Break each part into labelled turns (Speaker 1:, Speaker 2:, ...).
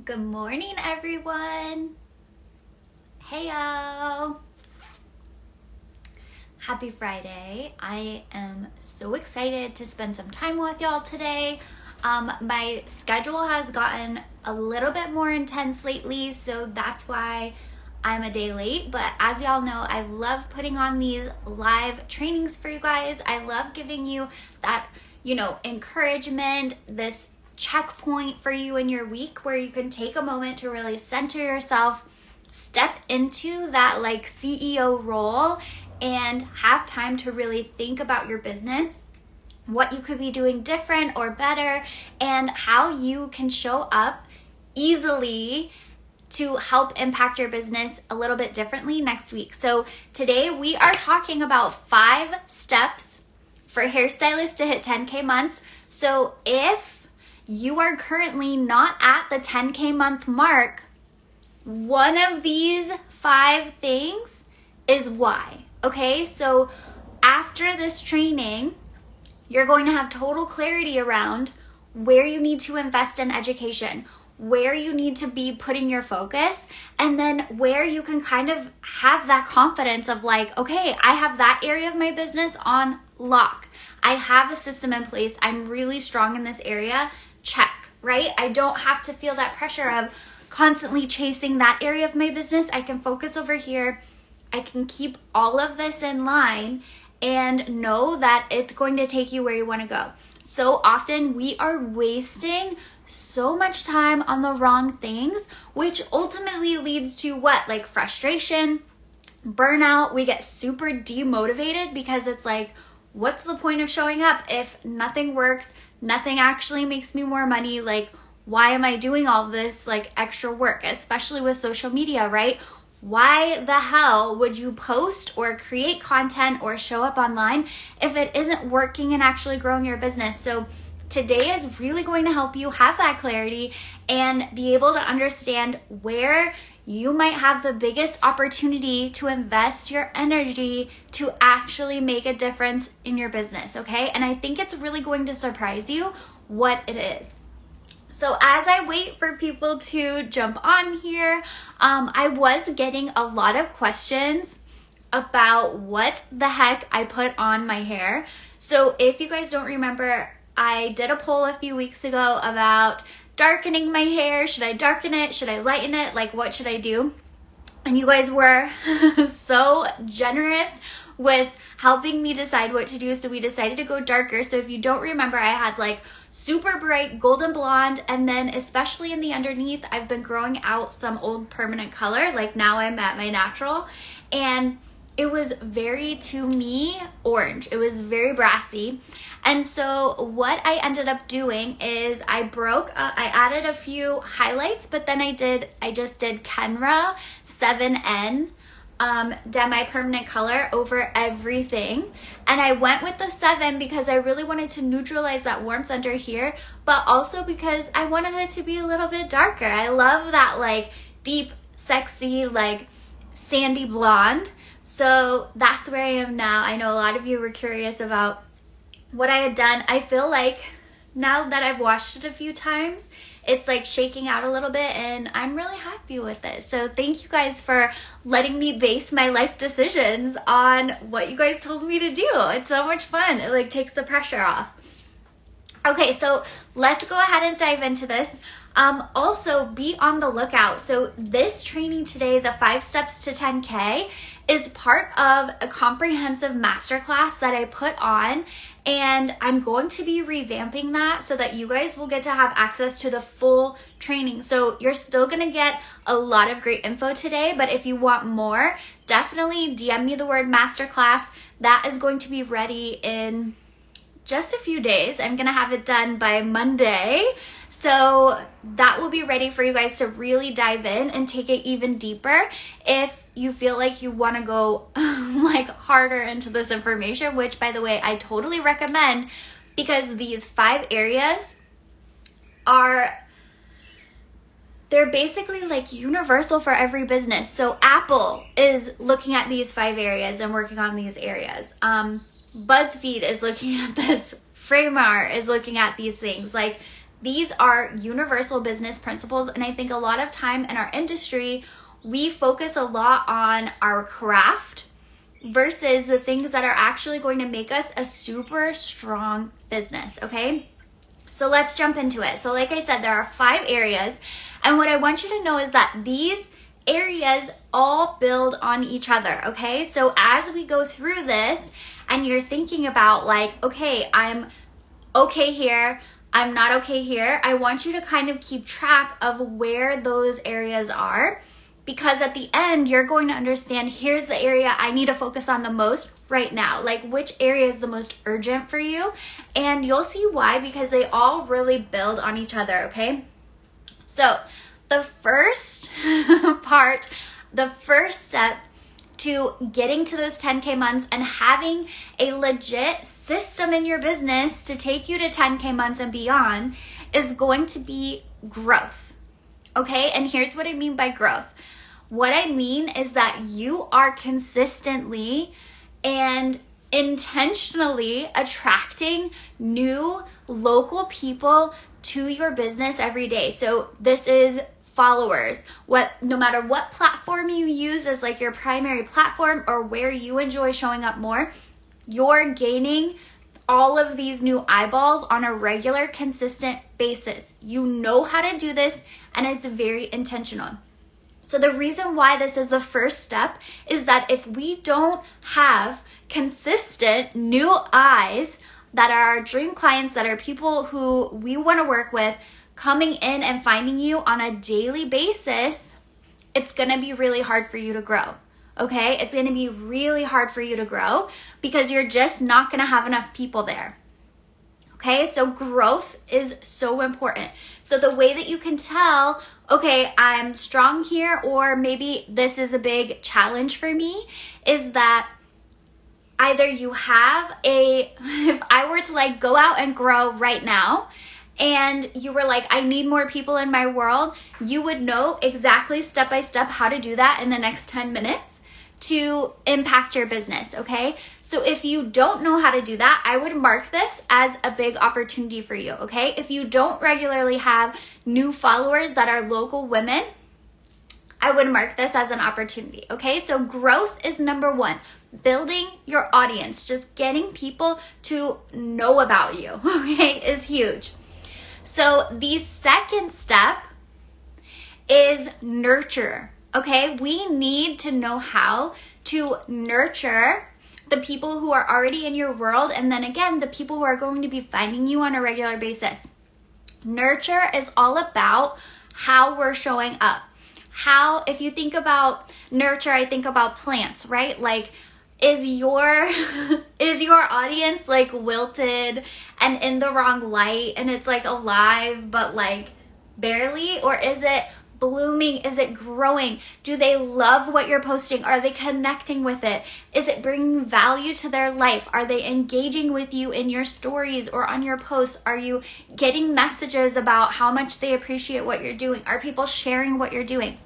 Speaker 1: Good morning, everyone. Heyo. Happy Friday. I am so excited to spend some time with y'all today. My schedule has gotten a little bit more intense lately, so that's why I'm a day late. But as y'all know, I love putting on these live trainings for you guys. I love giving you that, encouragement, this checkpoint for you in your week where you can take a moment to really center yourself, step into that CEO role, and have time to really think about your business, what you could be doing different or better, and how you can show up easily to help impact your business a little bit differently next week. So today we are talking about 5 steps for hairstylists to hit 10K months. So if you are currently not at the 10K month mark, one of these 5 things is why. Okay, so after this training, you're going to have total clarity around where you need to invest in education, where you need to be putting your focus, and then where you can kind of have that confidence of okay, I have that area of my business on lock. I have a system in place. I'm really strong in this area. Check, right? I don't have to feel that pressure of constantly chasing that area of my business. I can focus over here. I can keep all of this in line and know that it's going to take you where you want to go. So often we are wasting so much time on the wrong things, which ultimately leads to what? Frustration, burnout. We get super demotivated because it's what's the point of showing up if nothing works? Nothing actually makes me more money. Why am I doing all this extra work, especially with social media, right? Why the hell would you post or create content or show up online if it isn't working and actually growing your business? So today is really going to help you have that clarity and be able to understand where you might have the biggest opportunity to invest your energy to actually make a difference in your business, okay? And I think it's really going to surprise you what it is. So as I wait for people to jump on here, I was getting a lot of questions about what the heck I put on my hair. So if you guys don't remember, I did a poll a few weeks ago about darkening my hair. Should I darken it? Should I lighten it? What should I do? And you guys were so generous with helping me decide what to do. So we decided to go darker. So if you don't remember, I had super bright golden blonde, and then especially in the underneath, I've been growing out some old permanent color. Now I'm at my natural, and it was very, to me, orange. It was very brassy. And so what I ended up doing is I added a few highlights, but then I just did Kenra 7N demi-permanent color over everything. And I went with the 7 because I really wanted to neutralize that warmth under here, but also because I wanted it to be a little bit darker. I love that deep, sexy, sandy blonde. So that's where I am now. I know a lot of you were curious about what I had done. I feel now that I've washed it a few times, it's shaking out a little bit, and I'm really happy with it. So thank you guys for letting me base my life decisions on what you guys told me to do. It's so much fun. It takes the pressure off. Okay, so let's go ahead and dive into this. Also, be on the lookout. So this training today, the 5 steps to 10K, is part of a comprehensive masterclass that I put on, and I'm going to be revamping that so that you guys will get to have access to the full training. So you're still gonna get a lot of great info today, but if you want more, definitely DM me the word masterclass. That is going to be ready in just a few days. I'm gonna have it done by Monday. So that will be ready for you guys to really dive in and take it even deeper if you feel like you want to go harder into this information, which, by the way, I totally recommend, because these 5 areas they're basically universal for every business. So Apple is looking at these 5 areas and working on these areas. BuzzFeed is looking at this. Framar is looking at these things. These are universal business principles, and I think a lot of time in our industry, we focus a lot on our craft versus the things that are actually going to make us a super strong business, okay? So let's jump into it. So like I said, there are 5 areas, and what I want you to know is that these areas all build on each other, okay? So as we go through this and you're thinking about like, okay, I'm okay here, I'm not okay here, I want you to kind of keep track of where those areas are, because at the end, you're going to understand, here's the area I need to focus on the most right now. Like, which area is the most urgent for you? And you'll see why, because they all really build on each other, okay? So the first part, the first step to getting to those 10K months and having a legit system in your business to take you to 10K months and beyond is going to be growth, okay? And here's what I mean by growth. What I mean is that you are consistently and intentionally attracting new local people to your business every day. So this is followers. No matter what platform you use as like your primary platform or where you enjoy showing up more, you're gaining all of these new eyeballs on a regular, consistent basis. You know how to do this, and it's very intentional. So the reason why this is the first step is that if we don't have consistent new eyes that are our dream clients, that are people who we want to work with, coming in and finding you on a daily basis, it's going to be really hard for you to grow, okay? It's going to be really hard for you to grow because you're just not going to have enough people there. Okay, so growth is so important. So the way that you can tell, okay, I'm strong here, or maybe this is a big challenge for me, is that either you have if I were to like go out and grow right now, and you were like, I need more people in my world, you would know exactly step by step how to do that in the next 10 minutes to impact your business, okay? So if you don't know how to do that, I would mark this as a big opportunity for you, okay? If you don't regularly have new followers that are local women, I would mark this as an opportunity, okay? So growth is number 1. Building your audience, just getting people to know about you, okay, is huge. So the second step is nurture. Okay, we need to know how to nurture the people who are already in your world, and then again, the people who are going to be finding you on a regular basis. Nurture is all about how we're showing up. If you think about nurture, I think about plants, right? Like, is your audience like wilted and in the wrong light and it's like alive but like barely, or is it blooming? Is it growing? Do they love what you're posting? Are they connecting with it? Is it bringing value to their life? Are they engaging with you in your stories or on your posts? Are you getting messages about how much they appreciate what you're doing? Are people sharing what you're doing?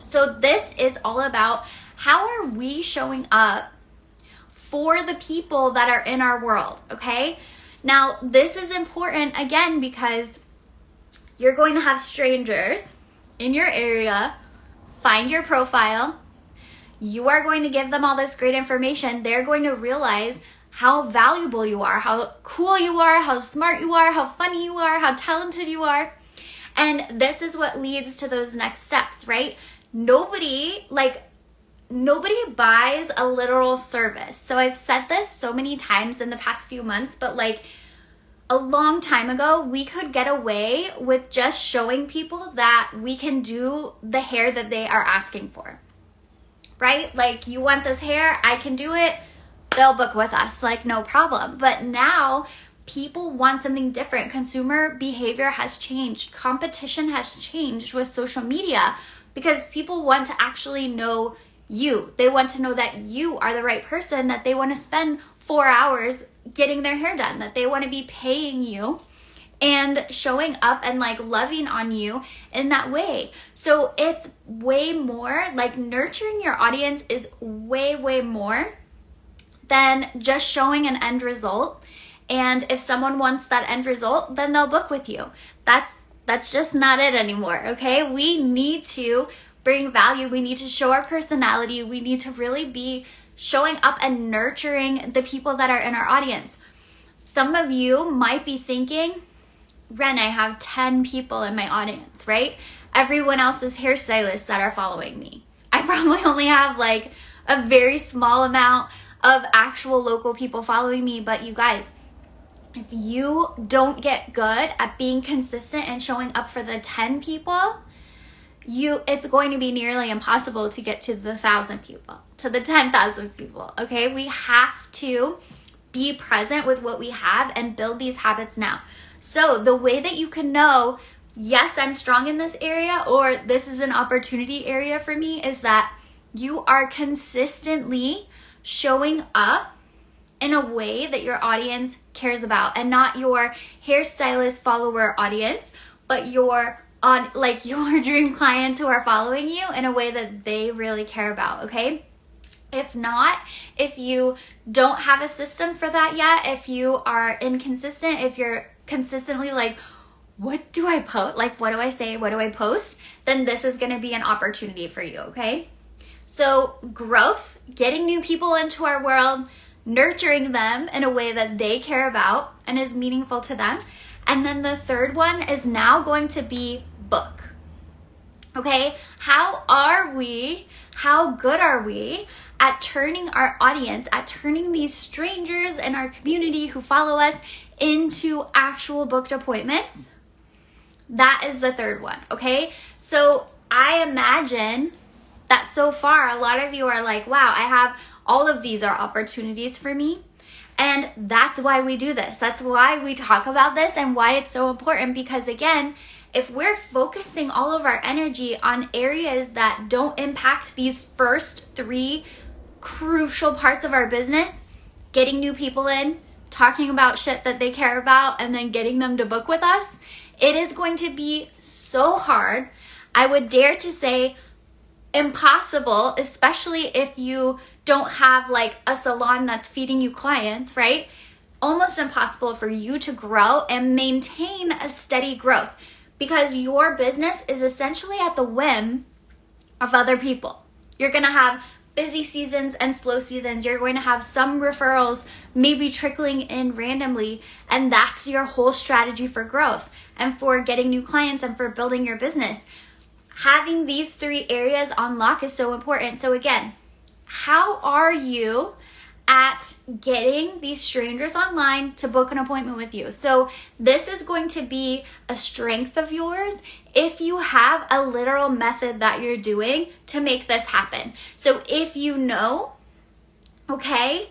Speaker 1: So this is all about how are we showing up for the people that are in our world, okay? Now, this is important again because you're going to have strangers in your area find your profile. You are going to give them all this great information. They're going to realize how valuable you are, how cool you are, how smart you are, how funny you are, how talented you are. And this is what leads to those next steps, right? Nobody buys a literal service. So I've said this so many times in the past few months, but like a long time ago, we could get away with just showing people that we can do the hair that they are asking for, right? Like, you want this hair, I can do it, they'll book with us, like no problem. But now people want something different. Consumer behavior has changed. Competition has changed with social media because people want to actually know you. They want to know that you are the right person, that they want to spend 4 hours getting their hair done, that they want to be paying you and showing up and like loving on you in that way. So it's way more like nurturing your audience is way more than just showing an end result. And if someone wants that end result, then they'll book with you. That's just not it anymore, okay? We need to bring value. We need to show our personality. We need to really be showing up and nurturing the people that are in our audience. Some of you might be thinking, Ren, I have 10 people in my audience, right? Everyone else is hairstylists that are following me. I probably only have like a very small amount of actual local people following me, but you guys, if you don't get good at being consistent and showing up for the 10 people, it's going to be nearly impossible to get to the 1,000 people, to the 10,000 people, okay? We have to be present with what we have and build these habits now. So the way that you can know, yes, I'm strong in this area, or this is an opportunity area for me, is that you are consistently showing up in a way that your audience cares about, and not your hairstylist follower audience, but your dream clients who are following you in a way that they really care about, okay? If not, if you don't have a system for that yet, if you are inconsistent, if you're consistently like, what do I post? Like, what do I say? What do I post? Then this is going to be an opportunity for you, okay? So growth, getting new people into our world, nurturing them in a way that they care about and is meaningful to them. And then the third one is now going to be book. Okay? How good are we at turning our audience, at turning these strangers in our community who follow us into actual booked appointments? That is the third one, okay? So I imagine that so far, a lot of you are like, wow, I have all of these are opportunities for me. And that's why we do this. That's why we talk about this and why it's so important. Because again, if we're focusing all of our energy on areas that don't impact these first three crucial parts of our business, getting new people in, talking about shit that they care about, and then getting them to book with us, it is going to be so hard. I would dare to say impossible, especially if you don't have like a salon that's feeding you clients, right? Almost impossible for you to grow and maintain a steady growth, because your business is essentially at the whim of other people. You're going to have busy seasons and slow seasons. You're going to have some referrals maybe trickling in randomly, and that's your whole strategy for growth and for getting new clients and for building your business. Having these three areas on lock is so important. So again, how are you at getting these strangers online to book an appointment with you? So this is going to be a strength of yours if you have a literal method that you're doing to make this happen. So if you know, okay,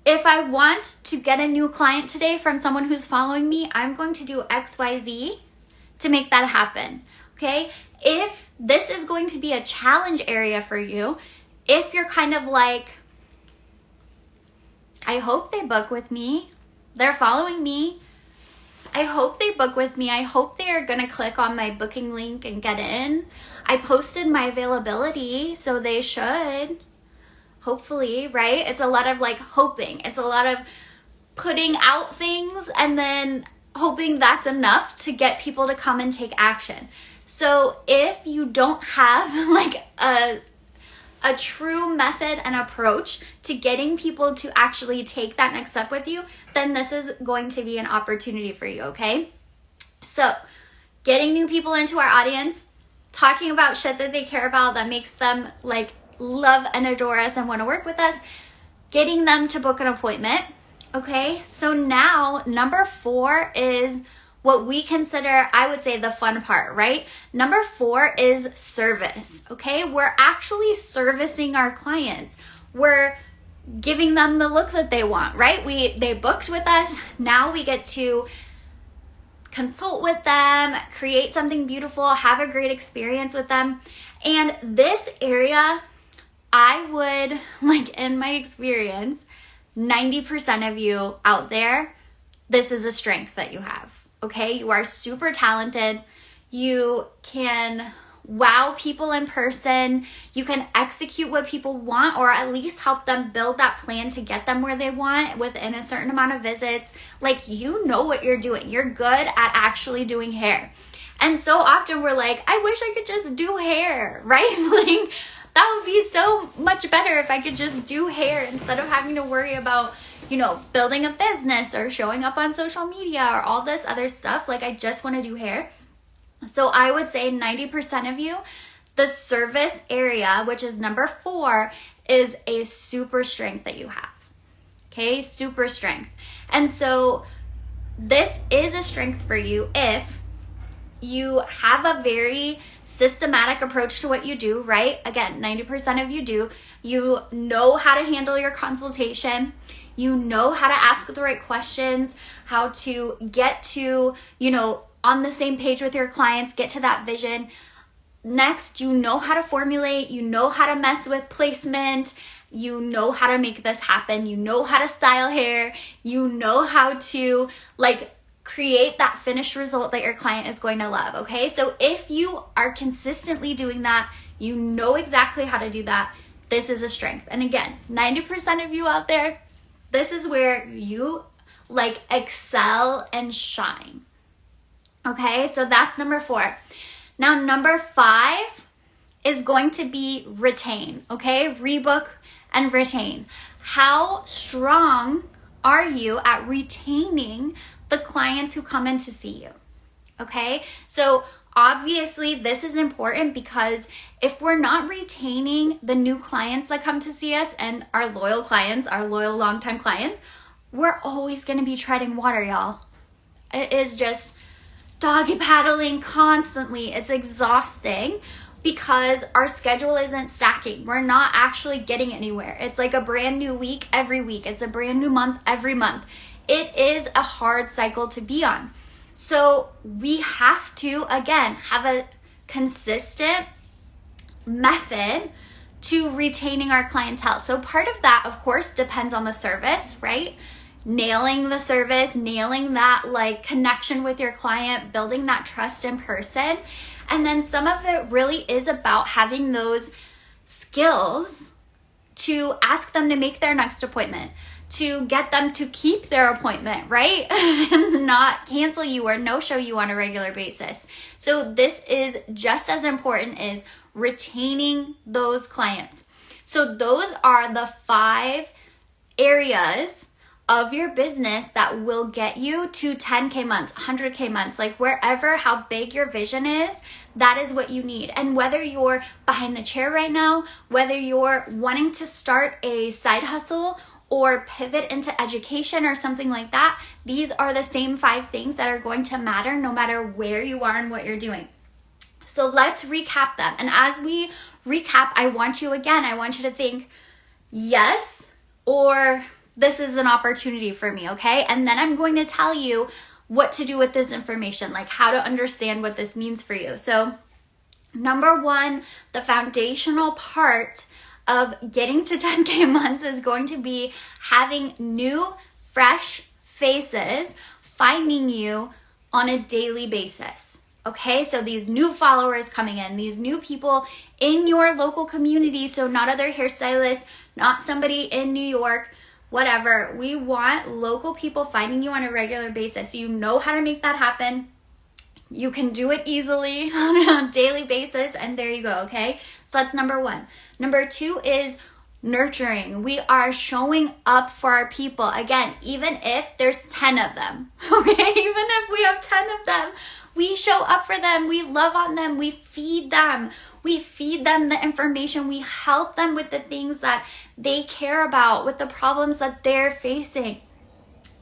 Speaker 1: if I want to get a new client today from someone who's following me, I'm going to do XYZ to make that happen, okay? If this is going to be a challenge area for you, if you're kind of like, I hope they book with me, they're following me, I hope they book with me, I hope they are going to click on my booking link and get in, I posted my availability, so they should, hopefully, right? It's a lot of like hoping. It's a lot of putting out things and then hoping that's enough to get people to come and take action. So if you don't have like a true method and approach to getting people to actually take that next step with you, then this is going to be an opportunity for you, okay? So getting new people into our audience, talking about shit that they care about that makes them like love and adore us and want to work with us, getting them to book an appointment, okay? So now number 4 is what we consider, I would say, the fun part, right? Number 4 is service, okay? We're actually servicing our clients. We're giving them the look that they want, right? They booked with us. Now we get to consult with them, create something beautiful, have a great experience with them. And this area, I would, like in my experience, 90% of you out there, this is a strength that you have. Okay, you are super talented. You can wow people in person. You can execute what people want, or at least help them build that plan to get them where they want within a certain amount of visits. Like, you know what you're doing. You're good at actually doing hair. And so often we're like, I wish I could just do hair, right? Like, that would be so much better if I could just do hair instead of having to worry about, you know, building a business or showing up on social media or all this other stuff. Like, I just want to do hair. So I would say 90% of you, the service area, which is number 4, is a super strength that you have. Okay, super strength. And so this is a strength for you if you have a very systematic approach to what you do, right? Again, 90% of you do. You know how to handle your consultation. You know how to ask the right questions, how to get to, you know, on the same page with your clients, get to that vision. Next, you know how to formulate, you know how to mess with placement, you know how to make this happen, you know how to style hair, you know how to like create that finished result that your client is going to love, okay? So if you are consistently doing that, you know exactly how to do that, this is a strength. And again, 90% of you out there, this is where you like excel and shine. Okay, so that's number 4. Now, number 5 is going to be retain, okay? Rebook and retain. How strong are you at retaining the clients who come in to see you? Okay, so obviously this is important because if we're not retaining the new clients that come to see us and our loyal clients, our loyal longtime clients, we're always going to be treading water, y'all. It is just doggy paddling constantly. It's exhausting because our schedule isn't stacking. We're not actually getting anywhere. It's like a brand new week every week. It's a brand new month every month. It is a hard cycle to be on. So we have to, again, have a consistent method to retaining our clientele. So part of that, of course, depends on the service, right? Nailing the service, nailing that like connection with your client, building that trust in person. And then some of it really is about having those skills to ask them to make their next appointment, to get them to keep their appointment, right? And not cancel you or no-show you on a regular basis. So this is just as important as retaining those clients. So those are the 5 areas of your business that will get you to 10K months, 100K months, like wherever, how big your vision is, that is what you need. And whether you're behind the chair right now, whether you're wanting to start a side hustle or pivot into education or something like that, these are the same 5 things that are going to matter no matter where you are and what you're doing. So let's recap them. And as we recap, I want you to think, yes, or this is an opportunity for me, okay? And then I'm going to tell you what to do with this information, like how to understand what this means for you. So number 1, the foundational part of getting to 10K months is going to be having new, fresh faces finding you on a daily basis. Okay, so these new followers coming in, these new people in your local community, so not other hairstylists, not somebody in New York, whatever. We want local people finding you on a regular basis. You know how to make that happen. You can do it easily on a daily basis, and there you go, okay? So that's number 1. Number 2 is nurturing. We are showing up for our people. Again, even if there's 10 of them, okay? Even if we have 10 of them, we show up for them. We love on them. We feed them. We feed them the information. We help them with the things that they care about, with the problems that they're facing.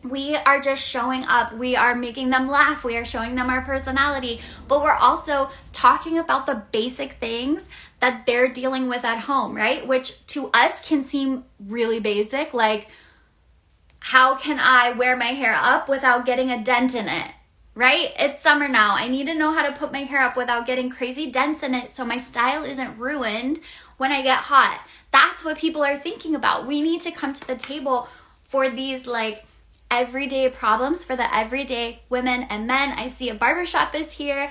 Speaker 1: We are just showing up. We are making them laugh. We are showing them our personality, but we're also talking about the basic things that they're dealing with at home, right? Which to us can seem really basic, like how can I wear my hair up without getting a dent in it, right? It's summer now. I need to know how to put my hair up without getting crazy dents in it so my style isn't ruined when I get hot. That's what people are thinking about. We need to come to the table for these like everyday problems for the everyday women and men. I see a barbershop is here.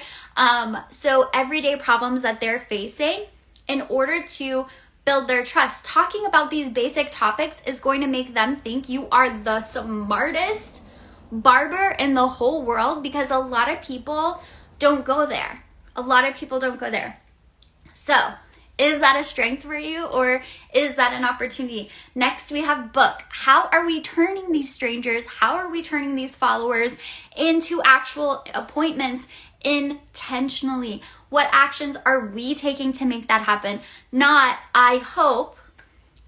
Speaker 1: So everyday problems that they're facing in order to build their trust. Talking about these basic topics is going to make them think you are the smartest barber in the whole world, because a lot of people don't go there. So, is that a strength for you, or is that an opportunity? Next, we have book. How are we turning these strangers? How are we turning these followers into actual appointments intentionally? What actions are we taking to make that happen? Not, I hope,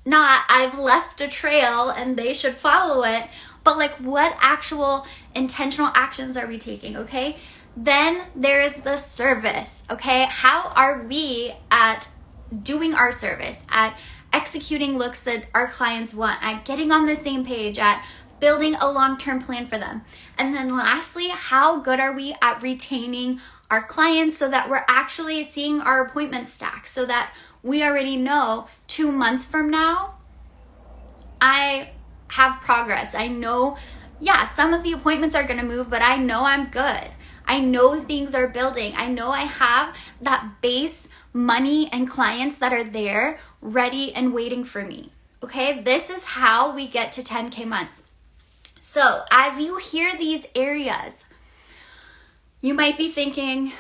Speaker 1: not, I've left a trail and they should follow it, but like, what actual intentional actions are we taking, okay? Then there is the service, okay? How are we at doing our service, at executing looks that our clients want, at getting on the same page, at building a long-term plan for them? And then lastly, how good are we at retaining our clients so that we're actually seeing our appointments stack, so that we already know 2 months from now, I have progress. I know, yeah, some of the appointments are going to move, but I know I'm good. I know things are building. I know I have that base money and clients that are there ready and waiting for me. Okay, this is how we get to 10K months. So as you hear these areas, you might be thinking,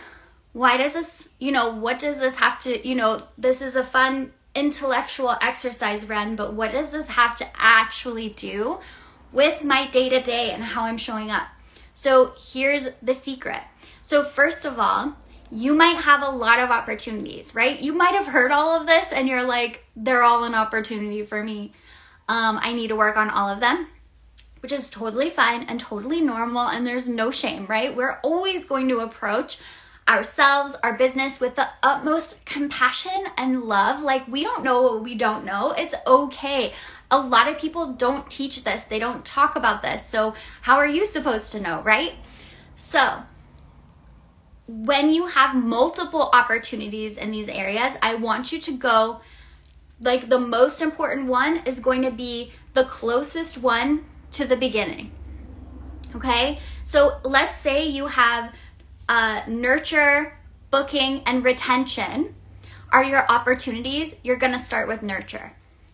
Speaker 1: why does this, what does this have to, this is a fun intellectual exercise, Ren, but what does this have to actually do with my day-to-day and how I'm showing up? So here's the secret. So first of all, you might have a lot of opportunities, right? You might have heard all of this and you're like, they're all an opportunity for me. I need to work on all of them, which is totally fine and totally normal, and there's no shame, right? We're always going to approach ourselves, our business, with the utmost compassion and love. Like, we don't know what we don't know. It's okay. A lot of people don't teach this. They don't talk about this. So how are you supposed to know, right? So when you have multiple opportunities in these areas, I want you to go, like, the most important one is going to be the closest one to the beginning. Okay? So let's say you have nurture, booking, and retention are your opportunities. You're going to start with nurture.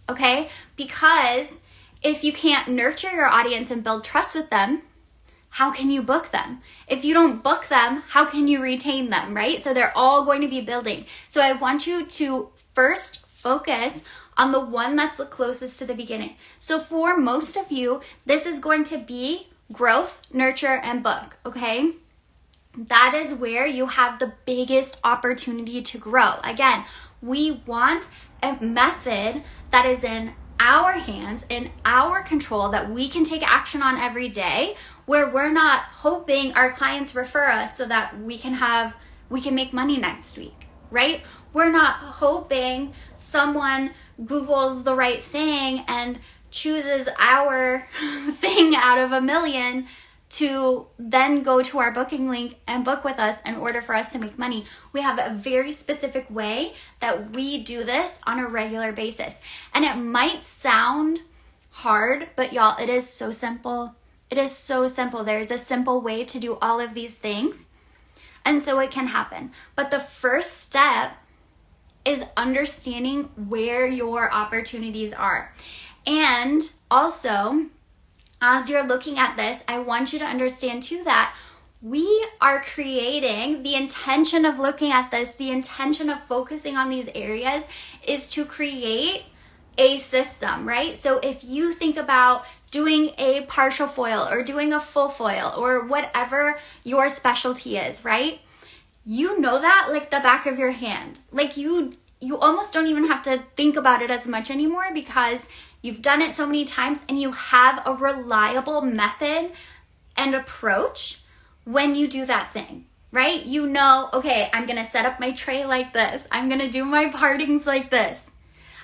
Speaker 1: Okay? Because if you can't nurture your audience and build trust with them, how can you book them? If you don't book them, how can you retain them, right? So they're all going to be building. So I want you to first focus on the one that's the closest to the beginning. So for most of you, this is going to be growth, nurture, and book, okay? That is where you have the biggest opportunity to grow. Again, we want a method that is in our hands, in our control, that we can take action on every day, where we're not hoping our clients refer us so that we can make money next week, right? We're not hoping someone Googles the right thing and chooses our thing out of a million to then go to our booking link and book with us in order for us to make money. We have a very specific way that we do this on a regular basis. And it might sound hard, but y'all, it is so simple. It is so simple. There's a simple way to do all of these things. And so it can happen. But the first step is understanding where your opportunities are. And also, as you're looking at this, I want you to understand too that we are creating the intention of looking at this, the intention of focusing on these areas is to create a system, right? So if you think about doing a partial foil or doing a full foil or whatever your specialty is, right? You know that like the back of your hand. Like you almost don't even have to think about it as much anymore because you've done it so many times and you have a reliable method and approach when you do that thing, right? You know, okay, I'm going to set up my tray like this. I'm going to do my partings like this.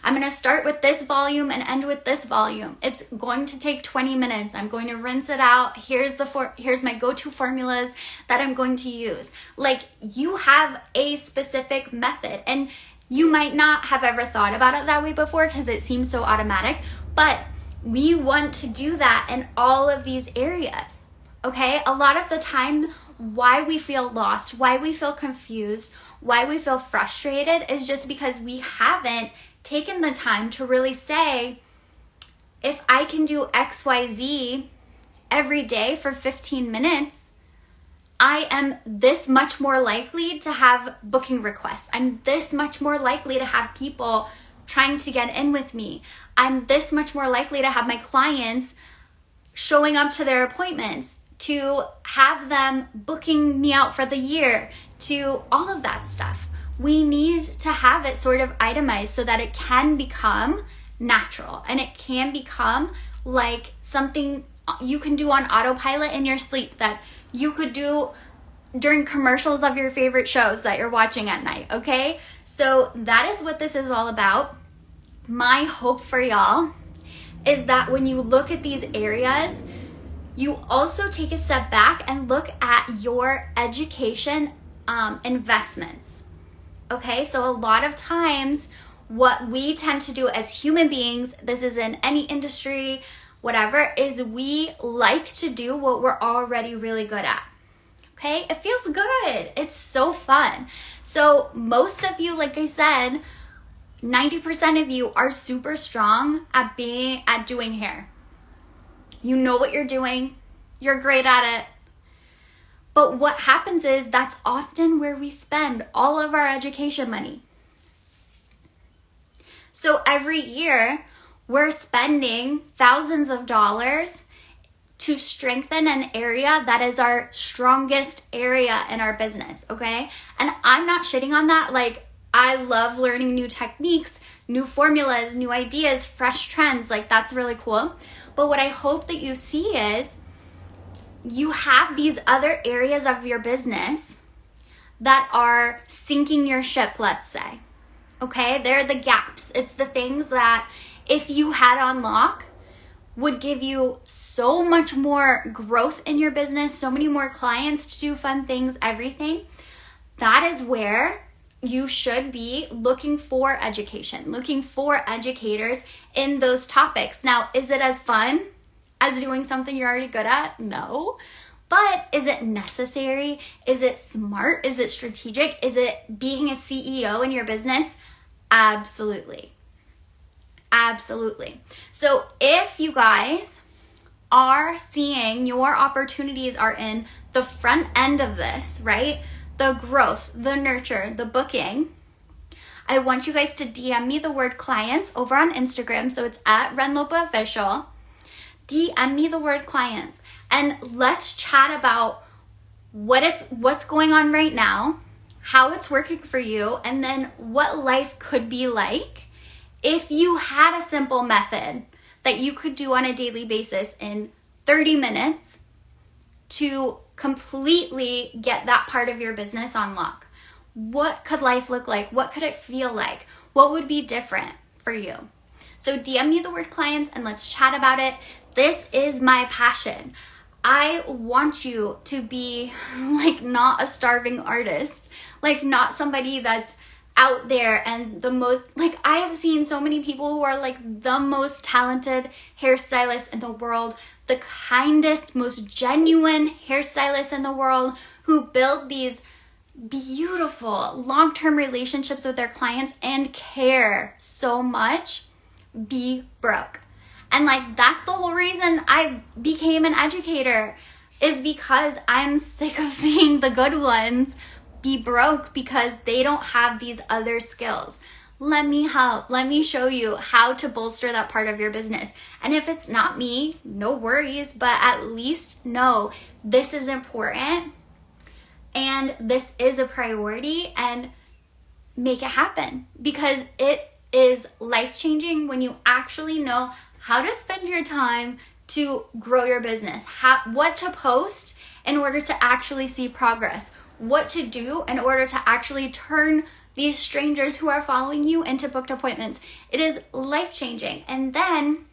Speaker 1: I'm going to start with this volume and end with this volume. It's going to take 20 minutes. I'm going to rinse it out. Here's my go-to formulas that I'm going to use. Like, you have a specific method, and you might not have ever thought about it that way before because it seems so automatic. But We want to do that in all of these areas, okay? A lot of the time, why we feel lost, why we feel confused, why we feel frustrated is just because we haven't taken the time to really say, if I can do XYZ every day for 15 minutes, I am this much more likely to have booking requests. I'm this much more likely to have people trying to get in with me. I'm this much more likely to have my clients showing up to their appointments, to have them booking me out for the year, to all of that stuff. We need to have it sort of itemized so that it can become natural and it can become like something you can do on autopilot in your sleep, that you could do during commercials of your favorite shows that you're watching at night, okay? So that is what this is all about. My hope for y'all is that when you look at these areas, you also take a step back and look at your education investments, okay? So a lot of times what we tend to do as human beings, this is in any industry, whatever, is we like to do what we're already really good at. Okay, it feels good. It's so fun. So most of you, like I said, 90% of you are super strong at doing hair. You know what you're doing. You're great at it. But what happens is that's often where we spend all of our education money. So every year we're spending thousands of dollars to strengthen an area that is our strongest area in our business, okay? And I'm not shitting on that. Like, I love learning new techniques, new formulas, new ideas, fresh trends. Like, that's really cool. But what I hope that you see is you have these other areas of your business that are sinking your ship, let's say, okay? They're the gaps. It's the things that if you had on lock, would give you so much more growth in your business, so many more clients to do fun things, everything. That is where you should be looking for education, looking for educators in those topics. Now, is it as fun as doing something you're already good at? No. But is it necessary? Is it smart? Is it strategic? Is it being a CEO in your business? Absolutely. Absolutely. So if you guys are seeing your opportunities are in the front end of this, right? The growth, the nurture, the booking, I want you guys to DM me the word clients over on Instagram. So it's at Renlopa Official. DM me the word clients and let's chat about what's going on right now, how it's working for you, and then what life could be like if you had a simple method that you could do on a daily basis in 30 minutes to completely get that part of your business on lock. What could life look like? What could it feel like? What would be different for you? So DM me the word clients and let's chat about it. This is my passion. I want you to be like not a starving artist, like not somebody that's out there and the most, like I have seen so many people who are like the most talented hairstylists in the world, the kindest, most genuine hairstylists in the world, who build these beautiful long-term relationships with their clients and care so much, be broke. And like that's the whole reason I became an educator, is because I'm sick of seeing the good ones be broke because they don't have these other skills. Let me help. Let me show you how to bolster that part of your business. And if it's not me, no worries, but at least know this is important and this is a priority, and make it happen, because it is life-changing when you actually know how to spend your time to grow your business, what to post in order to actually see progress, what to do in order to actually turn these strangers who are following you into booked appointments. It is life-changing. And then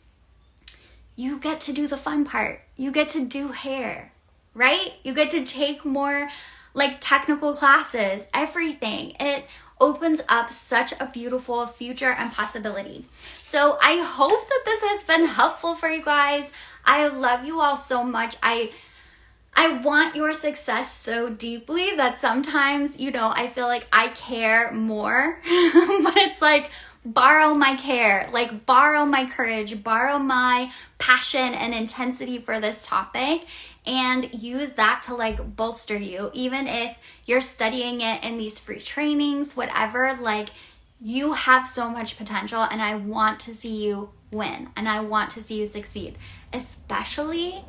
Speaker 1: you get to do the fun part. You get to do hair, right? You get to take more like technical classes, everything. It opens up such a beautiful future and possibility. So I hope that this has been helpful for you guys. I love you all so much. I want your success so deeply that sometimes, you know, I feel like I care more, but it's like, borrow my care, like borrow my courage, borrow my passion and intensity for this topic, and use that to like bolster you. Even if you're studying it in these free trainings, whatever, like you have so much potential, and I want to see you win, and I want to see you succeed, especially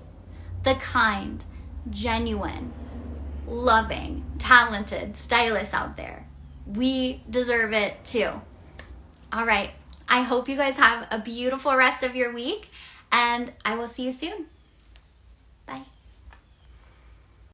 Speaker 1: the kind, genuine, loving, talented stylists out there. We deserve it too. All right. I hope you guys have a beautiful rest of your week, and I will see you soon.